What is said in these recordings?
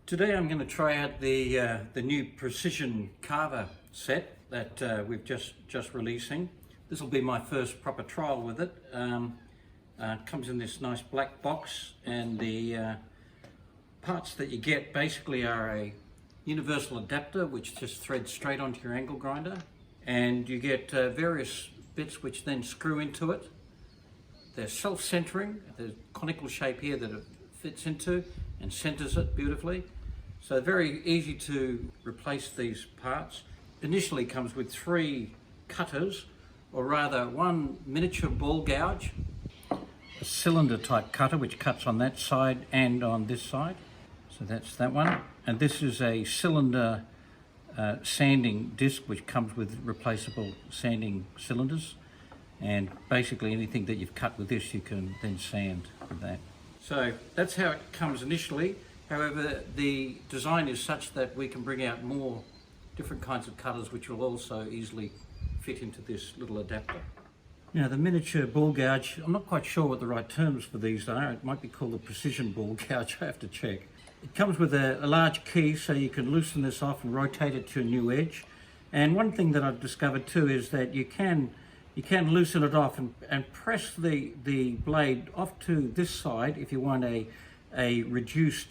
Today I'm going to try out the new precision Carver set that we've just releasing. This will be my first proper trial with it. It comes in this nice black box, and the parts that you get basically are a universal adapter which just threads straight onto your angle grinder, and you get various bits which then screw into it. They're self-centering. There's a conical shape here that it fits into and centers it beautifully. So very easy to replace these parts. Initially comes with 3 cutters, or rather one miniature ball gouge, a cylinder type cutter which cuts on that side and on this side. So that's that one. And this is a cylinder sanding disc which comes with replaceable sanding cylinders. And basically anything that you've cut with this you can then sand with that. So that's how it comes initially. However, the design is such that we can bring out more different kinds of cutters which will also easily fit into this little adapter. Now the miniature ball gouge, I'm not quite sure what the right terms for these are. It might be called a precision ball gouge, I have to check. It comes with a large key, so you can loosen this off and rotate it to a new edge. And one thing that I've discovered too is that you can loosen it off and press the blade off to this side if you want a reduce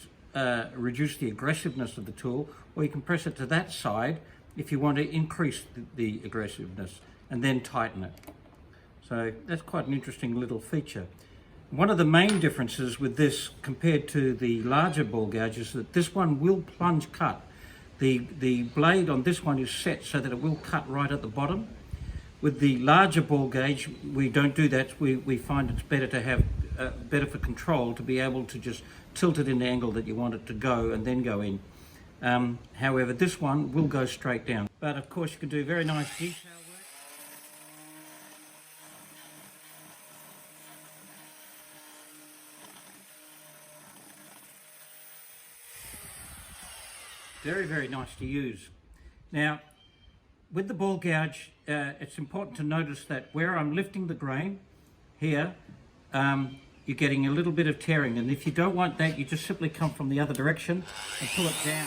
the aggressiveness of the tool, or you can press it to that side if you want to increase the aggressiveness, and then tighten it. So that's quite an interesting little feature. One of the main differences with this compared to the larger ball gouge is that this one will plunge cut. The blade on this one is set so that it will cut right at the bottom. With the larger ball gauge, we don't do that. We find it's better to have better for control, to be able to just tilt it in the angle that you want it to go and then go in. However, this one will go straight down. But of course you can do very nice detail work. Very, very nice to use. Now, with the ball gouge, it's important to notice that where I'm lifting the grain here, you're getting a little bit of tearing, and if you don't want that, you just simply come from the other direction and pull it down.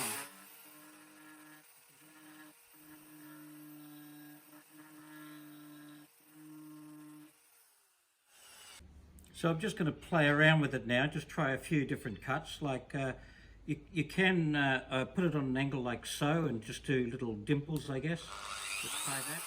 So I'm just going to play around with it now, just try a few different cuts. Like you can put it on an angle like so and just do little dimples, I guess. Just try that.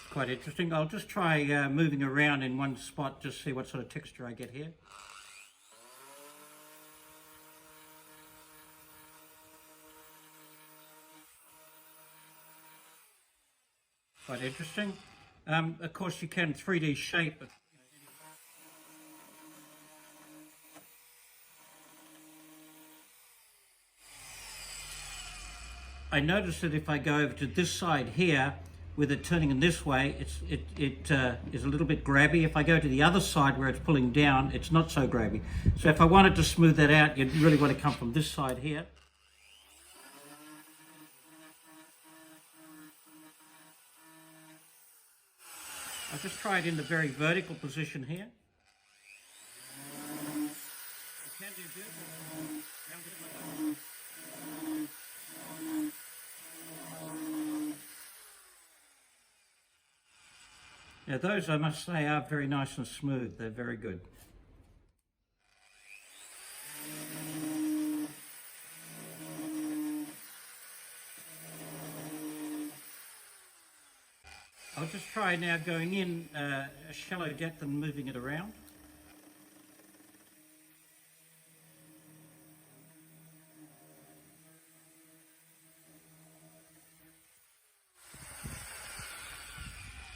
Quite interesting. I'll just try moving around in one spot, just see what sort of texture I get here. Quite interesting. Of course you can 3D shape it. I notice that if I go over to this side here, with it turning in this way, it is a little bit grabby. If I go to the other side where it's pulling down, it's not so grabby. So if I wanted to smooth that out, you'd really want to come from this side here. I'll just try it in the very vertical position here. You can do good. Now those, I must say, are very nice and smooth. They're very good. I'll just try now going in a shallow depth and moving it around.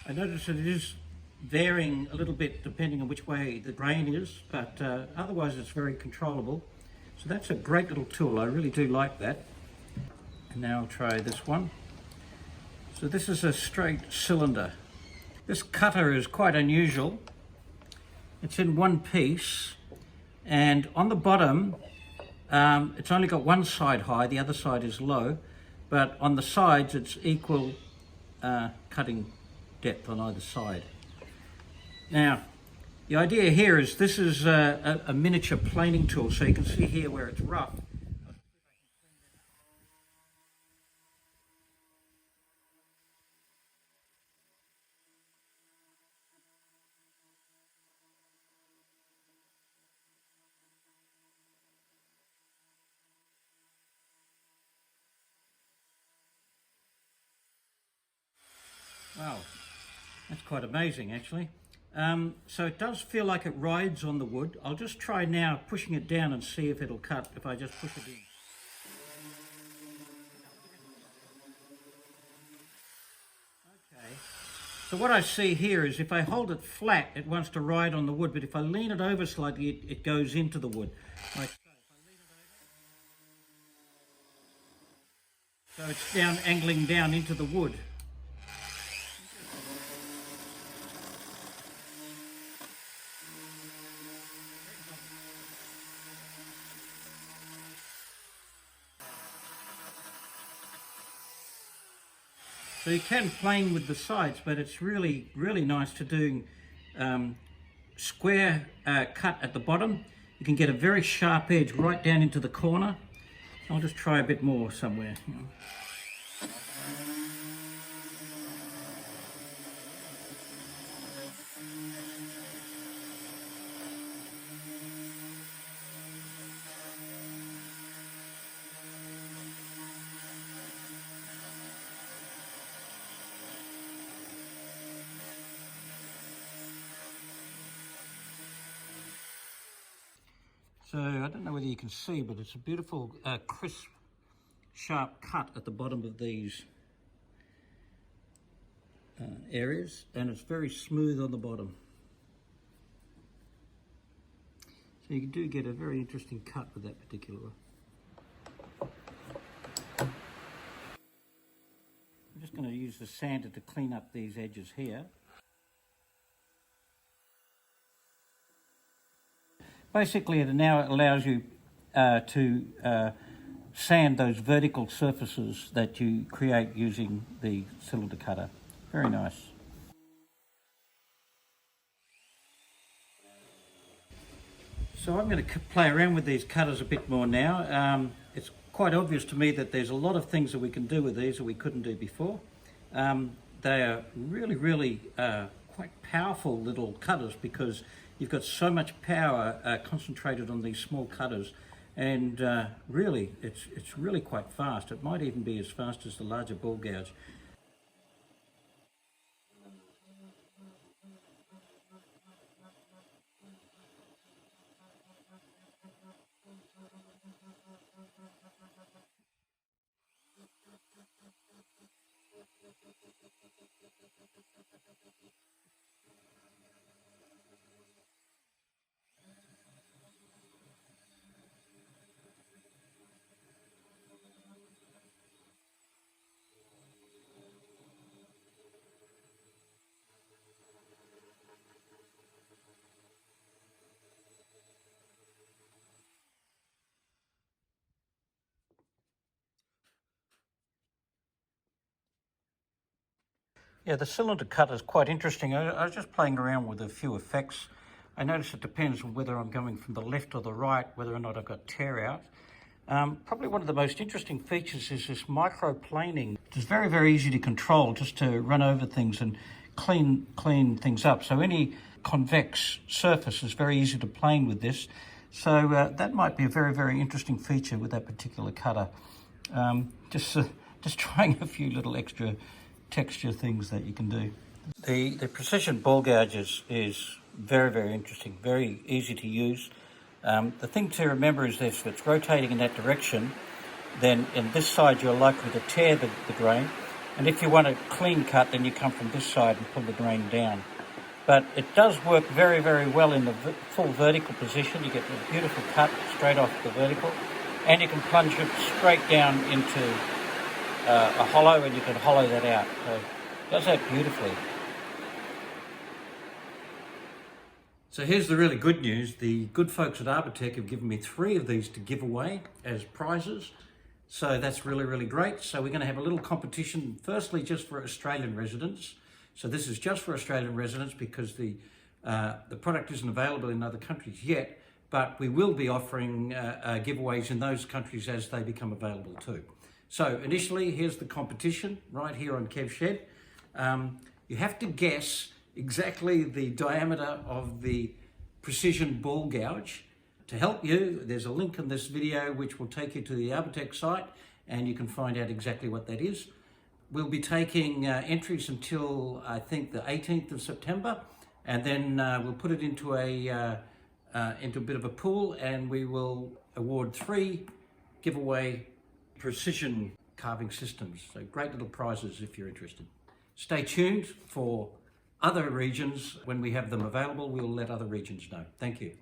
I notice that it is varying a little bit depending on which way the grain is, but otherwise it's very controllable. So that's a great little tool. I really do like that. And now I'll try this one. So this is a straight cylinder. This cutter is quite unusual. It's in one piece, And on the bottom, it's only got one side high, the other side is low, but on the sides it's equal cutting depth on either side. Now, the idea here is this is a miniature planing tool, so you can see here where it's rough. Wow, that's quite amazing actually. So it does feel like it rides on the wood. I'll just try now pushing it down and see if it'll cut if I just push it in. Okay, so what I see here is if I hold it flat, it wants to ride on the wood, but if I lean it over slightly, it goes into the wood. Like so. So it's down, angling down into the wood. So you can plane with the sides, but it's really, really nice to do square cut at the bottom. You can get a very sharp edge right down into the corner. I'll just try a bit more somewhere. So I don't know whether you can see, but it's a beautiful, crisp, sharp cut at the bottom of these areas, and it's very smooth on the bottom. So you do get a very interesting cut with that particular one. I'm just going to use the sander to clean up these edges here. Basically, it now allows you to sand those vertical surfaces that you create using the cylinder cutter. Very nice. So I'm going to play around with these cutters a bit more now. It's quite obvious to me that there's a lot of things that we can do with these that we couldn't do before. They are really, really quite powerful little cutters because you've got so much power concentrated on these small cutters, and really, it's really quite fast. It might even be as fast as the larger ball gouge. Yeah, the cylinder cutter is quite interesting. I was just playing around with a few effects. I notice it depends on whether I'm going from the left or the right, whether or not I've got tear out. Probably one of the most interesting features is this microplaning. It's very, very easy to control, just to run over things and clean things up. So any convex surface is very easy to plane with this. So that might be a very, very interesting feature with that particular cutter. Just trying a few little extra texture things that you can do. The precision ball gouge is very, very interesting, very easy to use. The thing to remember is this: if it's rotating in that direction, then in this side you're likely to tear the grain, and if you want a clean cut, then you come from this side and pull the grain down. But it does work very, very well in the full vertical position. You get a beautiful cut straight off the vertical, and you can plunge it straight down into a hollow, and you can hollow that out. So it does that beautifully. So here's the really good news. The good folks at Arbortech have given me 3 of these to give away as prizes. So that's really, really great. So we're going to have a little competition, firstly just for Australian residents. So this is just for Australian residents because the product isn't available in other countries yet, but we will be offering giveaways in those countries as they become available too. So initially, here's the competition right here on Kev Shed. You have to guess exactly the diameter of the precision ball gouge. To help you, there's a link in this video which will take you to the Arbortech site and you can find out exactly what that is. We'll be taking entries until I think the 18th of September, and then we'll put it into a bit of a pool, and we will award 3 giveaway precision carving systems. So great little prizes if you're interested. Stay tuned for other regions. When we have them available, we'll let other regions know. Thank you.